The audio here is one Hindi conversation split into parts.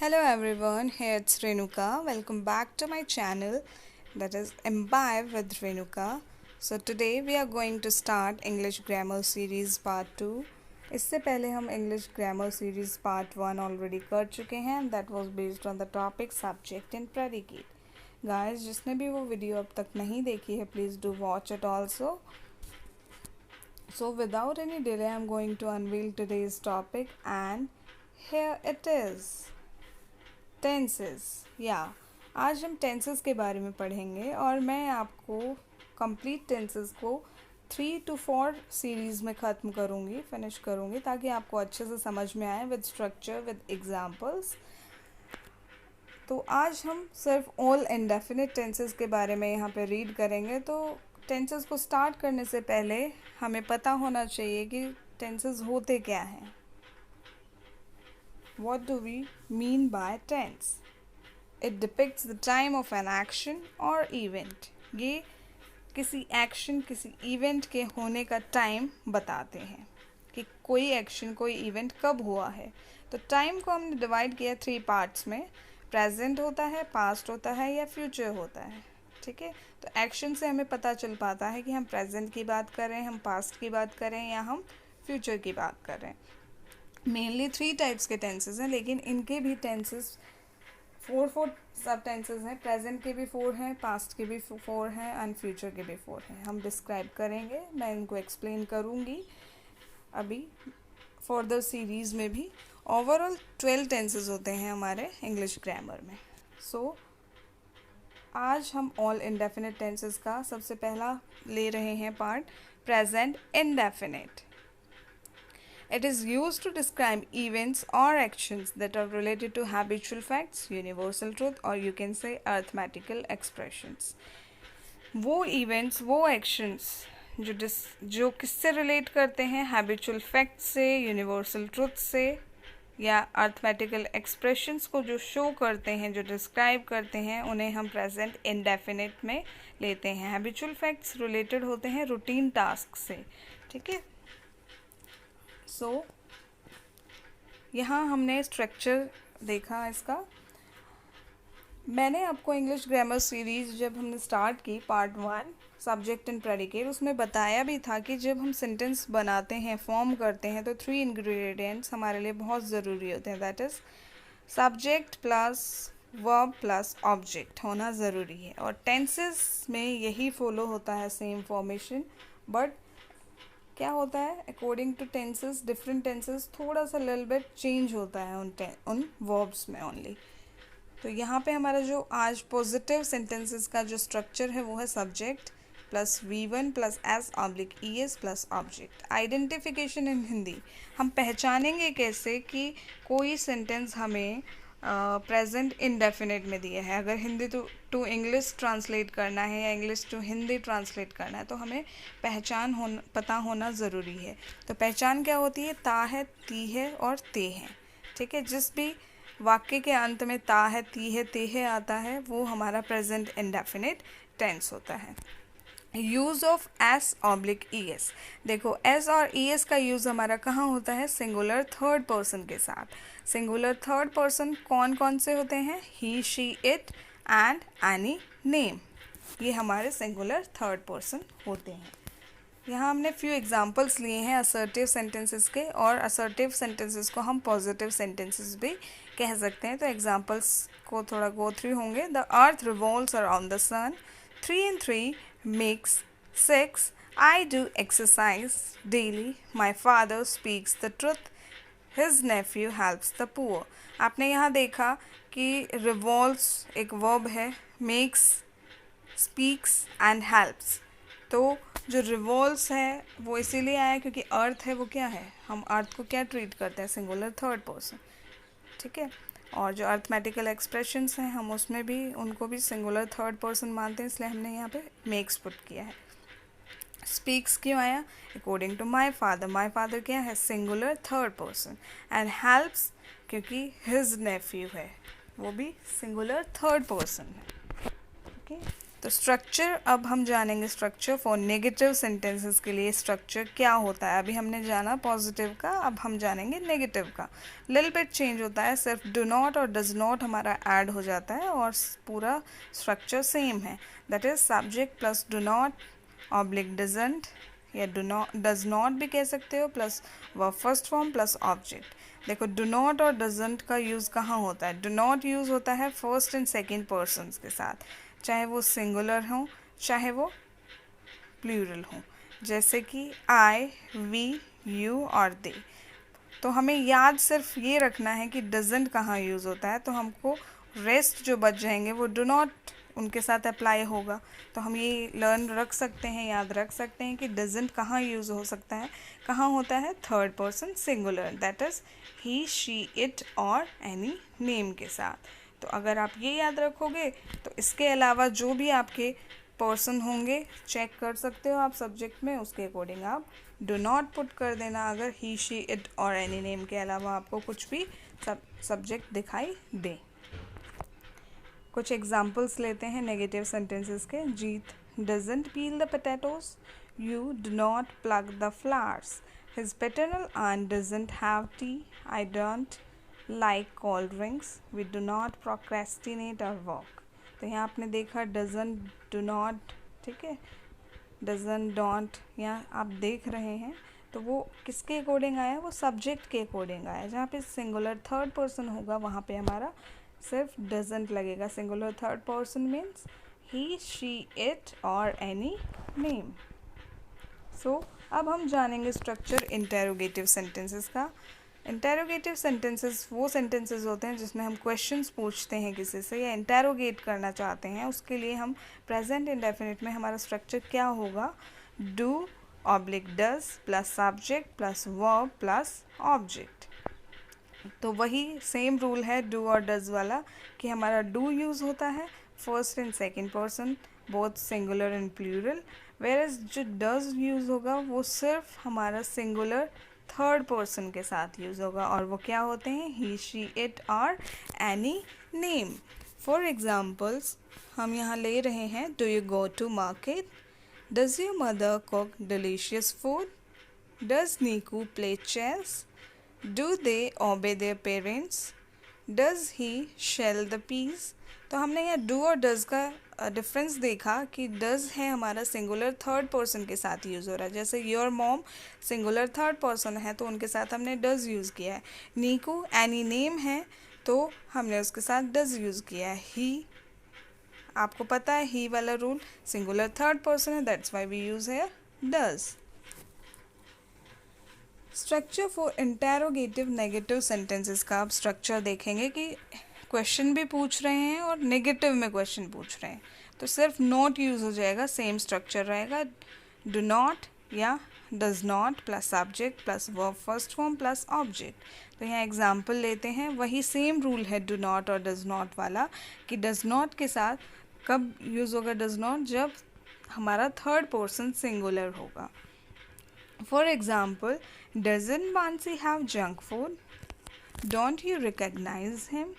Hello everyone, here it's Renuka. Welcome back to my channel that is Imbibe with Renuka. So today we are going to start English Grammar Series Part 2. इससे पहले हम English Grammar Series Part 1 already कर चुके हैं and that was based on the topic subject and predicate. Guys, जिसने भी वो वीडियो अब तक नहीं देखी है please do watch it also. So without any delay I'm going to unveil today's topic and here it is. Tenses आज हम टेंसेस के बारे में पढ़ेंगे और मैं आपको कंप्लीट टेंसेस को 3 to 4 सीरीज़ में ख़त्म करूँगी, फिनिश करूँगी ताकि आपको अच्छे से समझ में आए विद स्ट्रक्चर विद एग्जांपल्स। तो आज हम सिर्फ ऑल इंडेफिनिट टेंसेस के बारे में यहाँ पे रीड करेंगे। तो टेंसेस को स्टार्ट करने से पहले हमें पता होना चाहिए कि टेंसेस होते क्या हैं। What do we mean by tense? It depicts the time of an action or event. ये किसी एक्शन किसी इवेंट के होने का टाइम बताते हैं कि कोई एक्शन कोई इवेंट कब हुआ है। तो टाइम को हमने डिवाइड किया 3 पार्ट्स में। प्रेजेंट होता है, पास्ट होता है या फ्यूचर होता है। ठीक है, तो एक्शन से हमें पता चल पाता है कि हम प्रेजेंट की बात कर रहे हैं, हम पास्ट की बात कर रहे हैं या हम फ्यूचर की बात कर रहे हैं। मेनली 3 टाइप्स के टेंसेस हैं, लेकिन इनके भी टेंसेस 4 सब टेंसेस हैं। प्रेजेंट के भी 4 हैं, पास्ट के भी 4 हैं एंड फ्यूचर के भी 4 हैं। हम डिस्क्राइब करेंगे, मैं इनको एक्सप्लेन करूँगी अभी फर्दर सीरीज़ में भी। ओवरऑल 12 टेंसेस होते हैं हमारे इंग्लिश ग्रामर में। सो आज हम ऑल इंडेफिनिट टेंसेस का सबसे पहला ले रहे हैं part, present indefinite. It is used to describe events or actions that are related to habitual facts, universal truth, or you can say arithmetical expressions. वो events, वो actions जो किससे relate करते हैं, habitual facts से, universal truth से, या arithmetical expressions को जो show करते हैं, जो describe करते हैं, उन्हें हम present indefinite में लेते हैं। habitual facts related होते हैं routine task से, ठीक है। सो यहाँ हमने स्ट्रक्चर देखा इसका। मैंने आपको इंग्लिश ग्रामर सीरीज़ जब हमने स्टार्ट की पार्ट 1 सब्जेक्ट एंड प्रेडिकेट, उसमें बताया भी था कि जब हम सेंटेंस बनाते हैं, फॉर्म करते हैं, तो 3 इंग्रेडिएंट्स हमारे लिए बहुत ज़रूरी होते हैं। That is subject plus verb plus object होना ज़रूरी है। और टेंसेस में यही फॉलो होता है, सेम फॉर्मेशन। बट क्या होता है, according to tenses, different tenses थोड़ा सा लिटिल बिट चेंज होता है उन वर्ब्स में ओनली। तो यहाँ पे हमारा जो आज पॉजिटिव सेंटेंसेस का जो स्ट्रक्चर है वो है subject plus V1 plus S/ES plus object. Identification in Hindi, हम पहचानेंगे कैसे कि कोई सेंटेंस हमें प्रेजेंट इंडेफिनिट में दिया है। अगर हिंदी टू इंग्लिश ट्रांसलेट करना है या इंग्लिश टू हिंदी ट्रांसलेट करना है तो हमें पहचान पता होना ज़रूरी है। तो पहचान क्या होती है, ता है, ती है और ते है। ठीक है, जिस भी वाक्य के अंत में ता है, ती है, ते है आता है वो हमारा प्रेजेंट इंडेफिनिट टेंस होता है। यूज़ ऑफ S/ES, देखो S और ES का यूज़ हमारा कहाँ होता है, सिंगुलर थर्ड पर्सन के साथ। सिंगुलर थर्ड पर्सन कौन कौन से होते हैं, he, she, it and any name, ये हमारे सिंगुलर थर्ड पर्सन होते हैं। यहाँ हमने फ्यू एग्जांपल्स लिए हैं असर्टिव सेंटेंसेस के, और असर्टिव सेंटेंसेस को हम पॉजिटिव सेंटेंसेस भी कह सकते हैं। तो एग्जांपल्स को थोड़ा गो थ्रू होंगे। The earth revolves around the sun, 3 and 3 makes 6, I do exercise daily, my father speaks the truth, his nephew helps the poor। आपने यहाँ देखा कि revolves एक वर्ब है, makes, speaks and helps। तो जो revolves है वो इसीलिए आया क्योंकि अर्थ है वो क्या है, हम अर्थ को क्या ट्रीट करते हैं, सिंगुलर थर्ड पर्सन। ठीक है, और जो अर्थमेटिकल एक्सप्रेशंस हैं हम उसमें भी उनको भी सिंगुलर थर्ड पर्सन मानते हैं, इसलिए हमने यहाँ पे मेक्स पुट किया है। स्पीक्स क्यों आया, अकॉर्डिंग टू माई फादर क्या है, singular third person. And helps क्योंकि हिज नेफ्यू है, वो भी सिंगुलर थर्ड पर्सन है। ओके, तो स्ट्रक्चर, अब हम जानेंगे स्ट्रक्चर फॉर नेगेटिव सेंटेंसेस के लिए स्ट्रक्चर क्या होता है। अभी हमने जाना पॉजिटिव का, अब हम जानेंगे नेगेटिव का। लिटिल बिट चेंज होता है, सिर्फ डू नॉट और डज नॉट हमारा ऐड हो जाता है और पूरा स्ट्रक्चर सेम है। That is subject plus do not oblique doesn't, या डू नॉट डज नॉट भी कह सकते हो, plus verb first form plus object. देखो डू नॉट और डजंट का यूज़ कहाँ होता है? डू नॉट यूज़ होता है फर्स्ट एंड सेकेंड पर्सन्स के साथ, चाहे वो सिंगुलर हो चाहे वो प्लूरल हो, जैसे कि आई, वी, यू और दे। तो हमें याद सिर्फ ये रखना है कि डजंट कहाँ यूज़ होता है, तो हमको रेस्ट जो बच जाएंगे वो डू नॉट उनके साथ अप्लाई होगा। तो हम ये लर्न रख सकते हैं, याद रख सकते हैं कि डजंट कहाँ यूज़ हो सकता है, कहाँ होता है? Third person singular, that is he, she, it और एनी नेम के साथ। तो अगर आप ये याद रखोगे तो इसके अलावा जो भी आपके पर्सन होंगे चेक कर सकते हो आप सब्जेक्ट में, उसके अकॉर्डिंग आप डू नॉट पुट कर देना अगर ही, शी, इट और एनी नेम के अलावा आपको कुछ भी सब्जेक्ट दिखाई दे। कुछ एग्जाम्पल्स लेते हैं नेगेटिव सेंटेंसेस के। Jeet doesn't peel the potatoes, you do not pluck the flowers, his paternal aunt doesn't have tea, I don't like cold drinks, we do not procrastinate our work। तो यहाँ आपने देखा doesn't, do not, ठीक है, doesn't, don't, यहाँ आप देख रहे हैं तो वो किसके अकॉर्डिंग आया? वो सब्जेक्ट के अकॉर्डिंग आया। जहाँ पे सिंगुलर थर्ड पर्सन होगा वहाँ पे हमारा सिर्फ डजंट लगेगा। Singular third person means he, she, it और एनी नेम। सो अब हम जानेंगे स्ट्रक्चर इंटेरोगेटिव सेंटेंसेस का। इंटेरोगेटिव सेंटेंसेस वो सेंटेंसेस होते हैं जिसमें हम क्वेश्चंस पूछते हैं किसी से या इंटेरोगेट करना चाहते हैं। उसके लिए हम प्रेजेंट इंडेफिनिट में हमारा स्ट्रक्चर क्या होगा? Do oblique does plus subject plus verb plus object. तो वही सेम रूल है डू और डज वाला कि हमारा डू यूज़ होता है first and second person, both singular and plural, whereas जो डज यूज़ होगा वो सिर्फ हमारा सिंगुलर थर्ड पर्सन के साथ यूज़ होगा और वो क्या होते हैं? ही, शी, इट और एनी नेम। फॉर एग्जाम्पल्स हम यहाँ ले रहे हैं, do you go to market, does your mother cook delicious food, does Niku play chess, do they obey their parents, does he shell the peas. तो हमने यहाँ डू और डज का डिफरेंस देखा कि डज है हमारा सिंगुलर थर्ड पर्सन के साथ यूज़ हो रहा है। जैसे your mom singular third person है तो उनके साथ हमने डज यूज़ किया है। नीकू एनी नेम है तो हमने उसके साथ डज यूज़ किया है। ही, आपको पता है ही वाला रूल, सिंगुलर थर्ड पर्सन है, दैट्स वाई वी यूज़ है does. Structure for interrogative negative sentences का आप स्ट्रक्चर देखेंगे कि क्वेश्चन भी पूछ रहे हैं और नेगेटिव में क्वेश्चन पूछ रहे हैं तो सिर्फ नॉट यूज़ हो जाएगा, सेम स्ट्रक्चर रहेगा, डू नॉट या does not plus subject plus verb first form plus object. तो यहाँ एग्जांपल लेते हैं, वही सेम रूल है डू नॉट और डज नॉट वाला कि डज नॉट के साथ कब यूज़ होगा डज नॉट? जब हमारा थर्ड पर्सन सिंगुलर होगा। For example, doesn't Mansi have junk food? Don't you recognize him?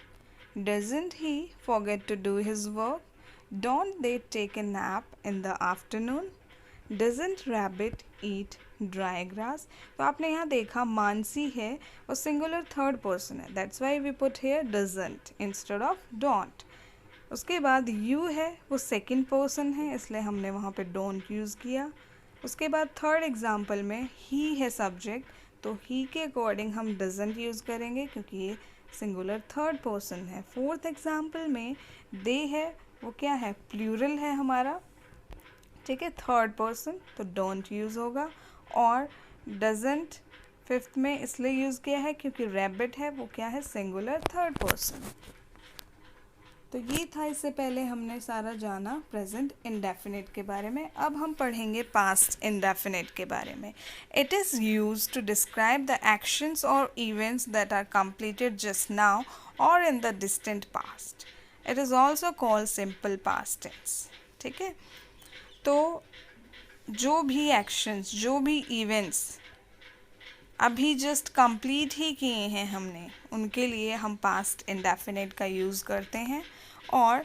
Doesn't he forget to do his work? Don't they take a nap in the afternoon? Doesn't rabbit eat dry grass? तो आपने यहाँ देखा मानसी है और सिंगुलर थर्ड पर्सन है, that's why we put here doesn't instead of don't। उसके बाद you है वो सेकेंड पर्सन है इसलिए हमने वहाँ पे don't यूज़ किया। उसके बाद थर्ड एग्जाम्पल में ही है सब्जेक्ट तो ही के अकॉर्डिंग हम डजंट यूज़ करेंगे क्योंकि ये सिंगुलर थर्ड पर्सन है। फोर्थ एग्जाम्पल में दे है वो क्या है? प्लूरल है हमारा, ठीक है, थर्ड पर्सन तो डोंट यूज़ होगा। और डजंट फिफ्थ में इसलिए यूज़ किया है क्योंकि रैबिट है वो क्या है? Singular third person. तो ये था, इससे पहले हमने सारा जाना प्रेजेंट इंडेफिनिट के बारे में। अब हम पढ़ेंगे पास्ट इंडेफिनिट के बारे में। It is use to describe the actions और events that are completed just now और in the distant past. It is also called simple past tense, ठीक है। तो जो भी एक्शंस, जो भी इवेंट्स अभी जस्ट कंप्लीट ही किए हैं हमने, उनके लिए हम पास्ट इंडेफिनिट का यूज़ करते हैं। और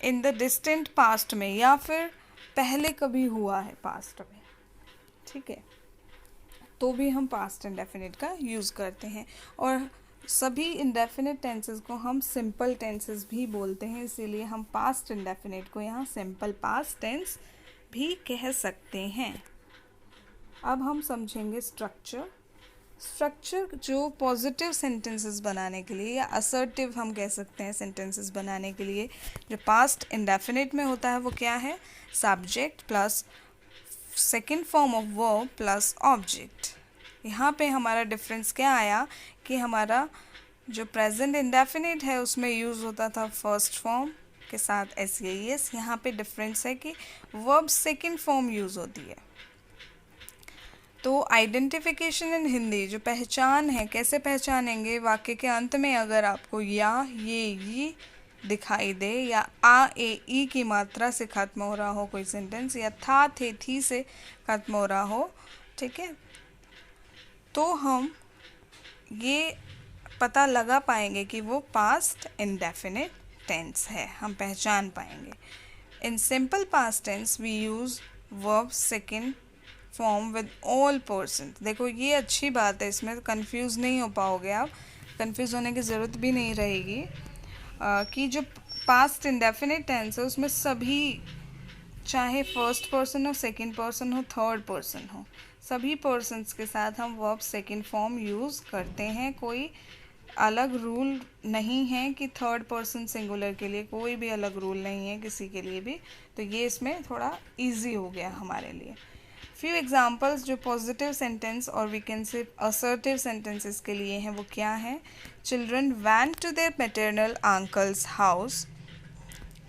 इन द डिस्टेंट पास्ट में, या फिर पहले कभी हुआ है पास्ट में, ठीक है, तो भी हम पास्ट इंडेफिनिट का यूज़ करते हैं। और सभी इंडेफिनिट टेंसेस को हम सिंपल टेंसेस भी बोलते हैं, इसीलिए हम पास्ट इंडेफिनिट को यहाँ सिंपल पास्ट टेंस भी कह सकते हैं। अब हम समझेंगे स्ट्रक्चर। स्ट्रक्चर जो पॉजिटिव सेंटेंसेस बनाने के लिए, या असर्टिव हम कह सकते हैं सेंटेंसेस बनाने के लिए, जो पास्ट इंडेफिनिट में होता है वो क्या है? Subject plus second form of verb plus object. यहाँ पे हमारा डिफरेंस क्या आया कि हमारा जो प्रेजेंट इंडेफिनिट है उसमें यूज़ होता था फर्स्ट फॉर्म के साथ एस, यहाँ पे डिफरेंस है कि वर्ब सेकेंड फॉर्म यूज़ होती है। तो आइडेंटिफिकेशन इन हिंदी, जो पहचान है, कैसे पहचानेंगे? वाक्य के अंत में अगर आपको या, ये दिखाई दे, या आ, ए, ई की मात्रा से ख़त्म हो रहा हो कोई सेंटेंस, या था, थे, थी से ख़त्म हो रहा हो, ठीक है, तो हम ये पता लगा पाएंगे कि वो पास्ट इंडेफिनिट टेंस है, हम पहचान पाएंगे। In simple past tense we use verb second form with all person. देखो ये अच्छी बात है, इसमें कंफ्यूज नहीं हो पाओगे आप, कंफ्यूज होने की ज़रूरत भी नहीं रहेगी कि जो पास्ट इंडेफिनिट टेंस है उसमें सभी, चाहे फर्स्ट पर्सन हो, सेकंड पर्सन हो, थर्ड पर्सन हो, सभी पर्सन्स के साथ हम वर्ब सेकंड फॉर्म यूज़ करते हैं। कोई अलग रूल नहीं है कि थर्ड पर्सन सिंगुलर के लिए, कोई भी अलग रूल नहीं है किसी के लिए भी, तो ये इसमें थोड़ा इजी हो गया हमारे लिए। फ्यू एग्जाम्पल्स जो पॉजिटिव सेंटेंस और we can say assertive sentences के लिए हैं वो क्या है? Children went to their maternal uncle's house,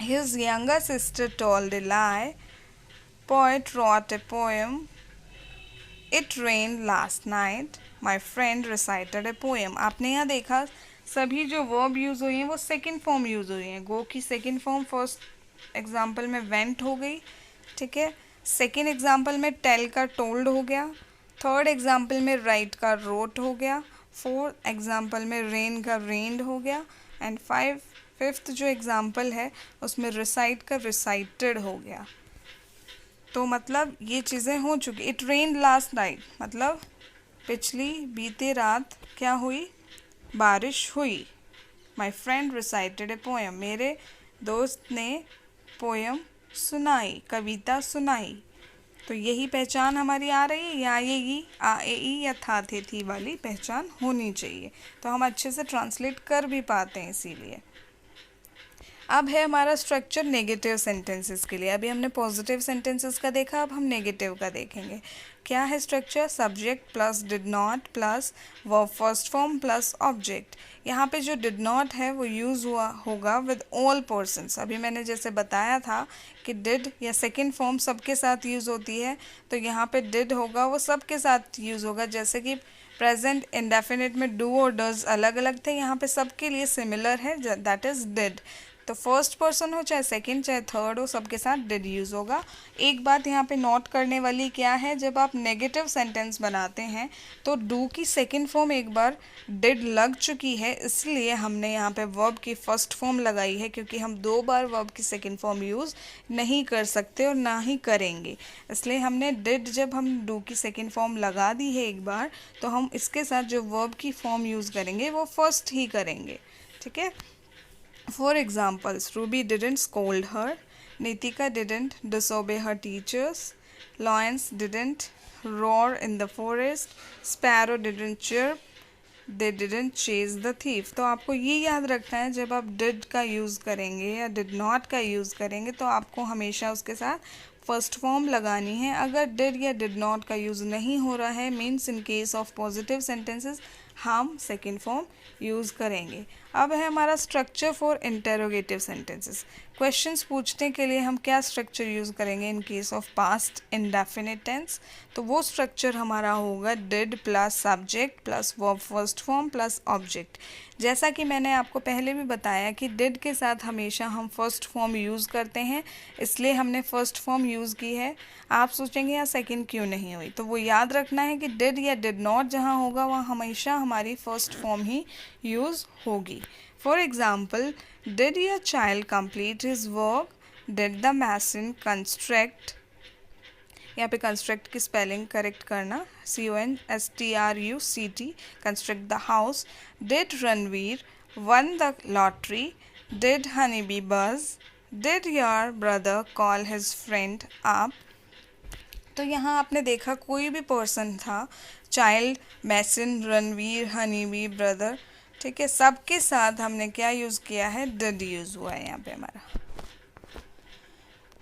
his younger sister told a lie, poet wrote a poem, it rain last night, my friend recited a poem. आपने यहाँ देखा सभी जो वर्ब यूज़ हुई हैं वो सेकेंड फॉर्म यूज़ हुई हैं। गो की सेकेंड फॉर्म फर्स्ट एग्जाम्पल में वेंट हो गई, ठीक है, सेकेंड एग्जाम्पल में टेल का टोल्ड हो गया, थर्ड एग्जाम्पल में राइट का रोट हो गया, फोर्थ एग्जाम्पल में रेन का रेन्ड हो गया, एंड फिफ्थ जो एग्जाम्पल है उसमें रिसाइट का रिसाइटेड हो गया। तो मतलब ये चीज़ें हो चुकी। इट रेन लास्ट नाइट मतलब पिछली बीते रात क्या हुई? बारिश हुई। माई फ्रेंड रिसाइटेड ए पोएम, मेरे दोस्त ने पोएम सुनाई, कविता सुनाई। तो यही पहचान हमारी आ रही है, या आएगी आ, ए, ई या था, थे, थी वाली पहचान होनी चाहिए, तो हम अच्छे से ट्रांसलेट कर भी पाते हैं इसीलिए। अब है हमारा स्ट्रक्चर नेगेटिव सेंटेंसेस के लिए। अभी हमने पॉजिटिव सेंटेंसेस का देखा, अब हम नेगेटिव का देखेंगे। क्या है structure? Subject plus did not plus verb first form plus object. यहाँ पे जो डिड नॉट है वो यूज़ हुआ होगा विद ऑल पर्सन्स। अभी मैंने जैसे बताया था कि डिड या सेकेंड फॉर्म सबके साथ यूज़ होती है, तो यहाँ पे डिड होगा वो सबके साथ यूज़ होगा। जैसे कि प्रेजेंट इंडेफिनिट में डू और डज अलग अलग थे, यहाँ पे सबके लिए सिमिलर है, दैट इज़ डिड। तो फर्स्ट पर्सन हो चाहे सेकंड चाहे थर्ड हो, सबके साथ डिड यूज़ होगा। एक बात यहाँ पे नोट करने वाली क्या है, जब आप नेगेटिव सेंटेंस बनाते हैं तो डू की सेकंड फॉर्म एक बार डिड लग चुकी है, इसलिए हमने यहाँ पे वर्ब की फर्स्ट फॉर्म लगाई है, क्योंकि हम दो बार वर्ब की सेकंड फॉर्म यूज़ नहीं कर सकते और ना ही करेंगे। इसलिए हमने डिड, जब हम डू की सेकेंड फॉर्म लगा दी है एक बार, तो हम इसके साथ जो वर्ब की फॉर्म यूज़ करेंगे वो फर्स्ट ही करेंगे, ठीक है। For examples, Ruby didn't scold her, Nitika didn't disobey her teachers, Lions didn't roar in the forest, Sparrow didn't chirp, they didn't chase the thief। तो आपको ये याद रखना है, जब आप did का यूज़ करेंगे या did not का यूज़ करेंगे तो आपको हमेशा उसके साथ फर्स्ट फॉर्म लगानी है। अगर did या did not का यूज़ नहीं हो रहा है, means in case of positive sentences हम सेकेंड फॉर्म यूज़ करेंगे। अब है हमारा structure for interrogative sentences. Questions पूछने के लिए हम क्या स्ट्रक्चर यूज़ करेंगे in case of past indefinite tense? तो वो स्ट्रक्चर हमारा होगा did plus subject plus verb first form plus object. जैसा कि मैंने आपको पहले भी बताया कि डिड के साथ हमेशा हम फर्स्ट फॉर्म यूज़ करते हैं, इसलिए हमने फर्स्ट फॉर्म यूज़ की है। आप सोचेंगे यार सेकंड क्यों नहीं हुई, तो वो याद रखना है कि डिड या डिड नॉट जहाँ होगा वहाँ हमेशा हमारी फर्स्ट फॉर्म ही यूज़ होगी। For example, did your child complete his work, did the mason construct, यहाँ पे कंस्ट्रक्ट की स्पेलिंग करेक्ट करना, CONSTRUCT, construct the house, did Ranveer won the lottery, did honey bee buzz, did your brother call his friend up. तो यहाँ आपने देखा कोई भी पर्सन था, child, mason, Ranveer, honey bee, brother, ठीक है, सबके साथ हमने क्या यूज़ किया है, डिड यूज़ हुआ है यहाँ पे हमारा।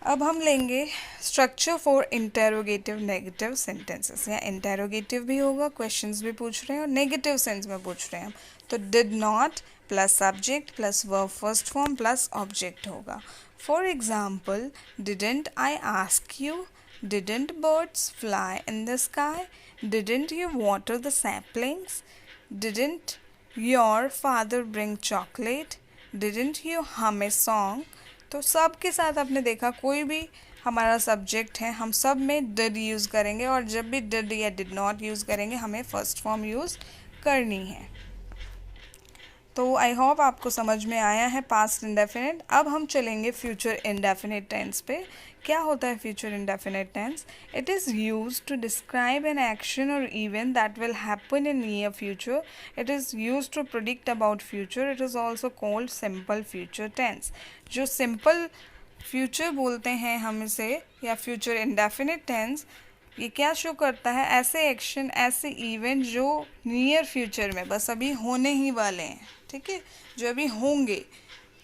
अब हम लेंगे structure for interrogative negative sentences. या इंटेरोगेटिव भी होगा, क्वेश्चंस भी पूछ रहे हैं और नेगेटिव सेंस में पूछ रहे हैं हम, तो did not plus subject plus verb first form plus object होगा। For example, didn't I ask you, didn't birds fly in the sky, didn't you water the saplings, didn't your father bring chocolate, didn't you hum a song. तो सब के साथ आपने देखा कोई भी हमारा सब्जेक्ट है, हम सब में डिड यूज़ करेंगे, और जब भी डिड या डिड नॉट यूज़ करेंगे हमें फर्स्ट फॉर्म यूज़ करनी है। तो आई होप आपको समझ में आया है पास्ट इंडेफिनिट। अब हम चलेंगे फ्यूचर इंडेफिनिट टेंस पे। क्या होता है future indefinite tense? It is used to describe an action और event that will happen in near future. It is used to predict about future. It is also called simple future tense. जो सिंपल फ्यूचर बोलते हैं हम इसे, या फ्यूचर इंडेफिनिट टेंस, ये क्या शो करता है? ऐसे एक्शन, ऐसे इवेंट जो नियर फ्यूचर में बस अभी होने ही वाले हैं, ठीक है, जो अभी होंगे।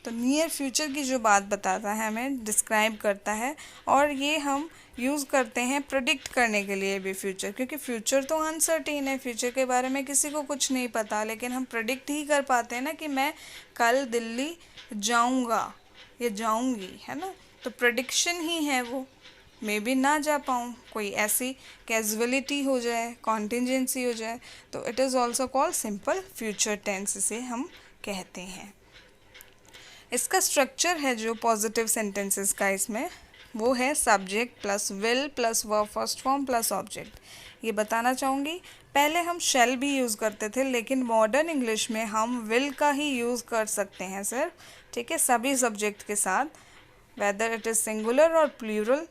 तो नियर फ्यूचर की जो बात बताता है, हमें डिस्क्राइब करता है, और ये हम यूज़ करते हैं प्रेडिक्ट करने के लिए भी फ्यूचर, क्योंकि फ्यूचर तो अनसर्टेन है, फ्यूचर के बारे में किसी को कुछ नहीं पता, लेकिन हम प्रेडिक्ट ही कर पाते हैं ना कि मैं कल दिल्ली जाऊंगा या जाऊंगी, है ना। तो प्रेडिक्शन ही है वो, मे बी ना जा पाऊँ, कोई ऐसी कैजुअलिटी हो जाए, कॉन्टिजेंसी हो जाए, तो it is also called simple future tense, इसे हम कहते हैं। इसका स्ट्रक्चर है जो पॉजिटिव सेंटेंसेस का, इसमें वो है subject plus will plus verb first form plus object. ये बताना चाहूँगी, पहले हम शैल भी यूज़ करते थे, लेकिन मॉडर्न इंग्लिश में हम विल का ही यूज़ कर सकते हैं सर, ठीक है, सभी सब्जेक्ट के साथ, वेदर इट इज़ सिंगुलर और प्लूरल,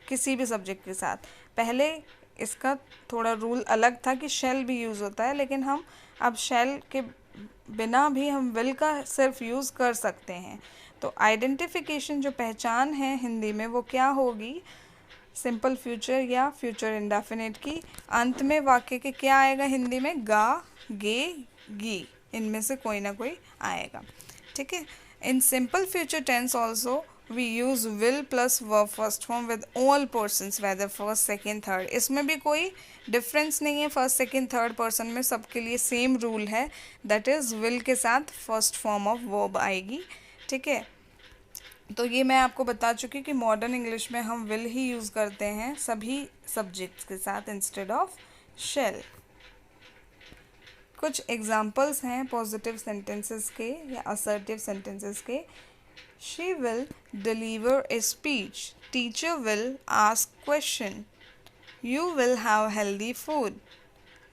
किसी भी सब्जेक्ट के साथ। पहले इसका थोड़ा रूल अलग था कि शैल भी यूज़ होता है, लेकिन हम अब शैल के बिना भी हम विल का सिर्फ यूज़ कर सकते हैं। तो आइडेंटिफिकेशन, जो पहचान है हिंदी में, वो क्या होगी? सिंपल फ्यूचर या फ्यूचर इंडेफिनिट की अंत में वाक्य के क्या आएगा हिंदी में? गा, गे, गी, इनमें से कोई ना कोई आएगा, ठीक है। In simple future tense also we use will plus verb first form with all persons, whether first, second, third। इसमें भी कोई डिफरेंस नहीं है, फर्स्ट, सेकेंड, थर्ड पर्सन में सबके लिए सेम रूल है, दैट इज़ will के साथ फर्स्ट फॉर्म ऑफ वर्ब आएगी, ठीक है। तो ये मैं आपको बता चुकी कि मॉडर्न इंग्लिश में हम will ही यूज़ करते हैं सभी सब्जेक्ट्स के साथ इंस्टेड ऑफ shall। कुछ एग्जाम्पल्स हैं पॉजिटिव सेंटेंसेस के या असर्टिव सेंटेंसेस के। She will deliver a speech. Teacher will ask question. You will have healthy food.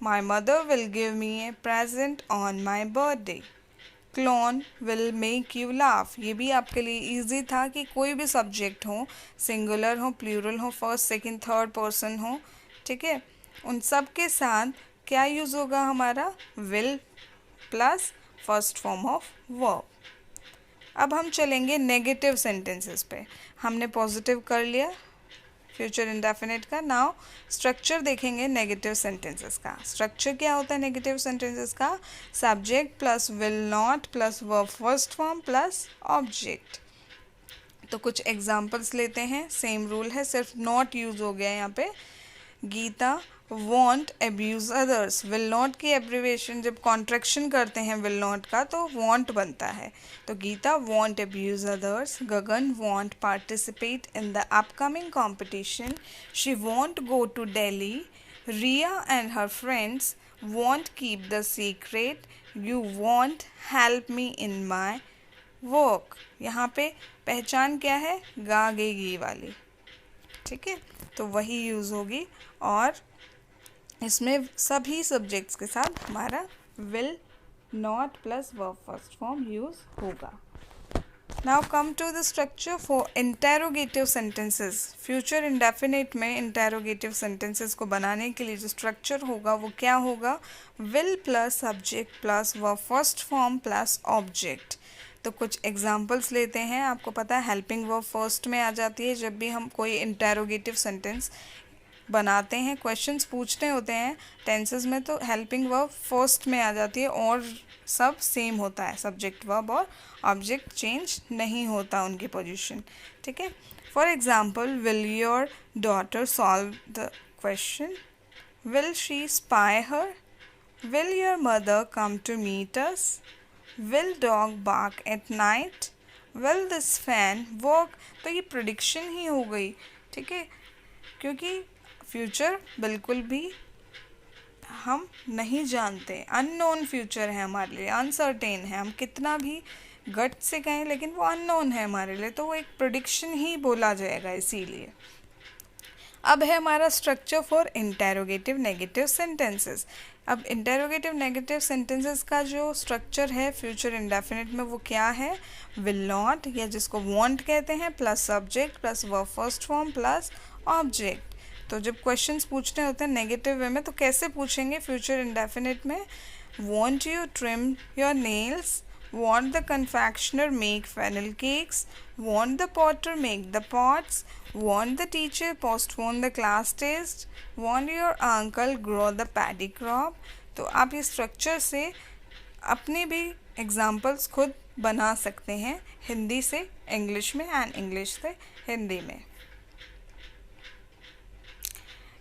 My mother will give me a present on my birthday. Clown will make you laugh. ये भी आपके लिए इजी था कि कोई भी सब्जेक्ट हो, सिंगुलर हो, प्लूरल हो, फर्स्ट, सेकंड, थर्ड पर्सन हो, ठीक है, उन सब के साथ क्या यूज़ होगा हमारा? will plus first form of verb. अब हम चलेंगे नेगेटिव सेंटेंसेस पे। हमने पॉजिटिव कर लिया फ्यूचर इंडेफिनिट का, नाउ स्ट्रक्चर देखेंगे नेगेटिव सेंटेंसेस का। स्ट्रक्चर क्या होता है नेगेटिव सेंटेंसेस का? Subject plus will not plus verb first form plus object. तो कुछ एग्जांपल्स लेते हैं, सेम रूल है, सिर्फ नॉट यूज़ हो गया यहाँ पे। Gita won't abuse others. Will not की एब्रीवेशन जब कॉन्ट्रैक्शन करते हैं विल नॉट का तो वॉन्ट बनता है, तो Gita won't abuse others. Gagan won't participate in the upcoming competition. She won't go to Delhi. Riya and her friends won't keep the secret. You won't help me in my work. यहाँ पे पहचान क्या है? गा गे गी वाली, ठीक है, तो वही यूज़ होगी, और इसमें सभी सब्जेक्ट्स के साथ हमारा will not plus verb first form use होगा। Now come to the structure for interrogative sentences. Future indefinite में इंटेरोगेटिव सेंटेंसेस को बनाने के लिए जो स्ट्रक्चर होगा वो क्या होगा? Will plus subject plus verb first form plus object. तो कुछ एग्जांपल्स लेते हैं। आपको पता है हेल्पिंग वर्ब फर्स्ट में आ जाती है जब भी हम कोई इंटेरोगेटिव सेंटेंस बनाते हैं, क्वेश्चंस पूछते होते हैं टेंसेस में, तो हेल्पिंग वर्ब फर्स्ट में आ जाती है और सब सेम होता है, सब्जेक्ट वर्ब और ऑब्जेक्ट चेंज नहीं होता उनकी पोजीशन। ठीक है, for example, will your daughter solve the question, will she spy her, will your mother come to meet us, will dog bark at night, will this fan work. तो ये प्रेडिक्शन ही हो गई। ठीक है, क्योंकि फ्यूचर बिल्कुल भी हम नहीं जानते, अननोन फ्यूचर है हमारे लिए, अनसर्टेन है। हम कितना भी गट से कहें लेकिन वो अननोन है हमारे लिए, तो वो एक प्रेडिक्शन ही बोला जाएगा। इसीलिए अब है हमारा structure for interrogative negative sentences. अब इंटेरोगेटिव नेगेटिव सेंटेंसेस का जो स्ट्रक्चर है फ्यूचर इंडेफिनिट में वो क्या है? विल नॉट, या जिसको वॉन्ट कहते हैं, plus subject plus verb first form plus object. तो जब क्वेश्चंस पूछने होते हैं नेगेटिव वे में तो कैसे पूछेंगे फ्यूचर इंडेफिनिट में? Won't you trim your nails, won't the confectioner make fennel cakes, won't the potter make the pots, won't the teacher postpone the class test, won't your uncle grow the paddy crop. तो आप ये स्ट्रक्चर से अपने भी एग्जाम्पल्स खुद बना सकते हैं, हिंदी से इंग्लिश में एंड इंग्लिश से हिंदी में।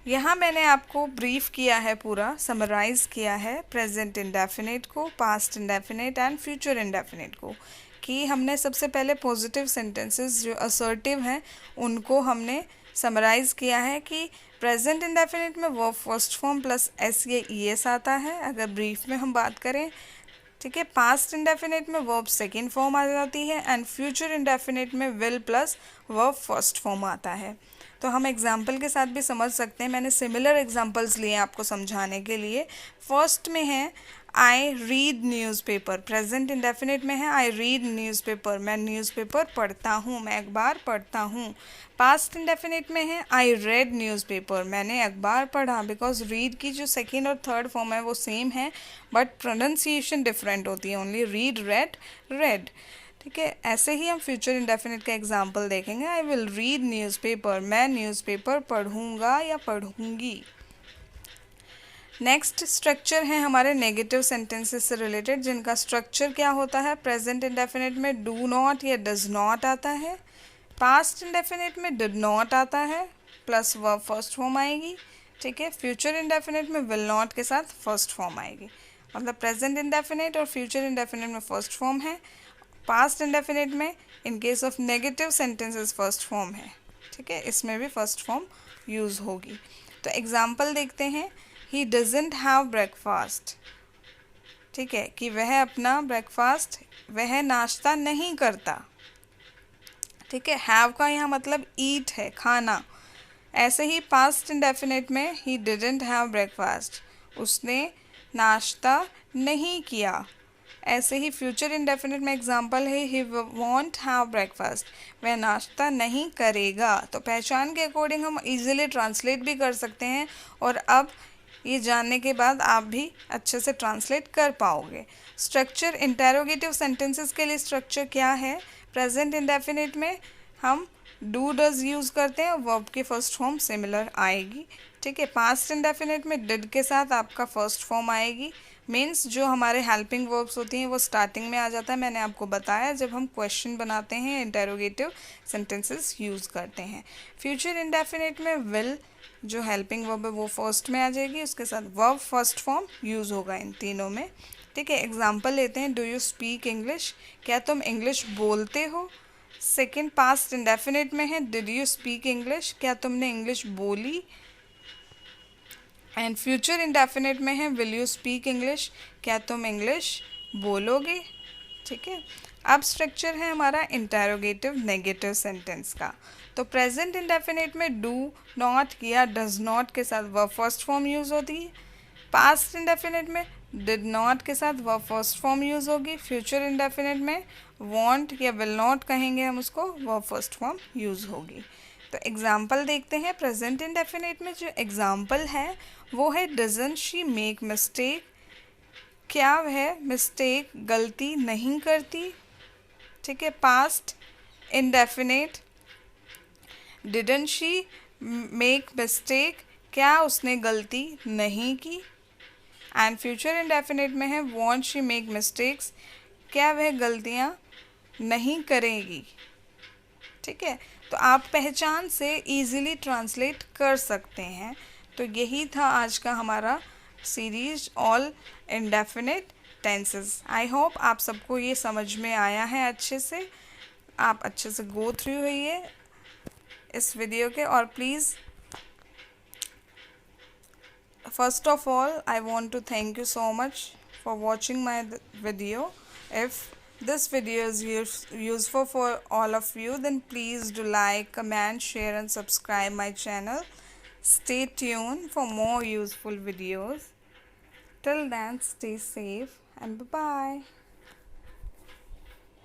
यहाँ मैंने आपको ब्रीफ किया है, पूरा समराइज़ किया है प्रेजेंट इंडेफिनिट को, past indefinite and future indefinite को, कि हमने सबसे पहले पॉजिटिव सेंटेंसेस जो असर्टिव हैं उनको हमने समराइज़ किया है कि प्रेजेंट इंडेफिनिट में verb first form plus S या ई एस आता है अगर ब्रीफ में हम बात करें। ठीक है, पास्ट इंडेफिनिट में वर्ब सेकेंड फॉर्म आ जाती है एंड फ्यूचर इंडेफिनिट में will plus verb first form आता है। तो हम एग्जाम्पल के साथ भी समझ सकते हैं। मैंने सिमिलर एग्जाम्पल्स लिए आपको समझाने के लिए। फर्स्ट में है I read newspaper, present indefinite में है आई रीड न्यूज़पेपर, मैं न्यूज़पेपर पढ़ता हूँ, मैं अखबार पढ़ता हूँ। पास्ट इंडेफिनिट में है आई रेड न्यूज़पेपर, मैंने अखबार पढ़ा, बिकॉज रीड की जो सेकेंड और थर्ड फॉर्म है वो सेम है बट प्रोनाउंसिएशन डिफरेंट होती है, ओनली रीड रेड रेड। ठीक है, ऐसे ही हम फ्यूचर इंडेफिनिट का एग्जाम्पल देखेंगे। आई विल रीड न्यूज़पेपर, मैं न्यूज़पेपर पढ़ूंगा या पढ़ूंगी। नेक्स्ट स्ट्रक्चर है हमारे नेगेटिव सेंटेंसेस से रिलेटेड, जिनका स्ट्रक्चर क्या होता है? प्रेजेंट इंडेफिनिट में डू नॉट या डज नॉट आता है, पास्ट इंडेफिनिट में डिड नॉट आता है प्लस वर्ब फर्स्ट फॉर्म आएगी। ठीक है, फ्यूचर इंडेफिनिट में विल नॉट के साथ फर्स्ट फॉर्म आएगी। मतलब प्रेजेंट इंडेफिनिट और फ्यूचर इंडेफिनिट में फर्स्ट फॉर्म है, पास्ट इंडेफिनिट में इन case of negative sentences first form है। ठीक है, इसमें भी फर्स्ट फॉर्म यूज़ होगी। तो एग्जाम्पल देखते हैं। ही डजंट हैव ब्रेकफास्ट, ठीक है, कि वह अपना ब्रेकफास्ट, वह नाश्ता नहीं करता। ठीक है, हैव का यहाँ मतलब ईट है, खाना। ऐसे ही पास्ट इंडेफिनिट में ही डिडंट हैव ब्रेकफास्ट, उसने नाश्ता नहीं किया। ऐसे ही फ्यूचर इंडेफिनिट में एग्जांपल है ही वॉन्ट हैव ब्रेकफास्ट, वह नाश्ता नहीं करेगा। तो पहचान के अकॉर्डिंग हम इजीली ट्रांसलेट भी कर सकते हैं और अब ये जानने के बाद आप भी अच्छे से ट्रांसलेट कर पाओगे। स्ट्रक्चर इंटेरोगेटिव सेंटेंसेस के लिए स्ट्रक्चर क्या है? प्रेजेंट इंडेफिनिट में हम डू डज यूज़ करते हैं, वर्ब की फर्स्ट फॉर्म सिमिलर आएगी। ठीक है, पास्ट इंडेफिनिट में डिड के साथ आपका फर्स्ट फॉर्म आएगी। मीन्स जो हमारे हेल्पिंग वर्ब्स होती हैं वो स्टार्टिंग में आ जाता है। मैंने आपको बताया जब हम क्वेश्चन बनाते हैं इंटेरोगेटिव सेंटेंसेस यूज़ करते हैं। फ्यूचर इंडेफिनिट में विल जो हेल्पिंग वर्ब है वो फर्स्ट में आ जाएगी, उसके साथ वर्ब फर्स्ट फॉर्म यूज़ होगा इन तीनों में। ठीक है, एग्जाम्पल लेते हैं। डू यू स्पीक इंग्लिश, क्या तुम इंग्लिश बोलते हो? सेकेंड पास्ट इंडेफिनिट में है डिड यू स्पीक इंग्लिश, क्या तुमने इंग्लिश बोली? एंड फ्यूचर इंडेफिनिट में है विल यू स्पीक इंग्लिश, क्या तुम इंग्लिश बोलोगे? ठीक है, अब स्ट्रक्चर है हमारा इंटेरोगेटिव नेगेटिव सेंटेंस का। तो प्रेजेंट इंडेफिनिट में डू नॉट या डज नॉट के साथ वर्ब फर्स्ट फॉर्म यूज़ होती है। पास्ट इंडेफिनिट में डिड नॉट के साथ वर्ब फर्स्ट फॉर्म यूज़ होगी। फ्यूचर इंडेफिनिट में वॉन्ट या विल नॉट कहेंगे हम उसको, वर्ब फर्स्ट फॉर्म यूज़ होगी। तो एग्जाम्पल देखते हैं। प्रेजेंट इंडेफिनिट में जो एग्जाम्पल है वो है डजंट शी मेक मिस्टेक। क्या वह मिस्टेक गलती नहीं करती। ठीक है। Past indefinite didn't she make mistake, क्या उसने गलती नहीं की। एंड फ्यूचर इंडेफिनिट में है वॉन्ट शी मेक मिस्टेक्स, क्या वह गलतियाँ नहीं करेगी। ठीक है। तो आप पहचान से इजीली ट्रांसलेट कर सकते हैं। तो यही था आज का हमारा series all indefinite tenses. I hope आप सबको ये समझ में आया है अच्छे से। आप अच्छे से गो थ्रू हुई इस वीडियो के। और please first of all I want to thank you so much for watching my video. If this video is useful for all of you, then please do like, comment, share and subscribe my channel. Stay tuned for more useful videos. Till then, stay safe and bye bye.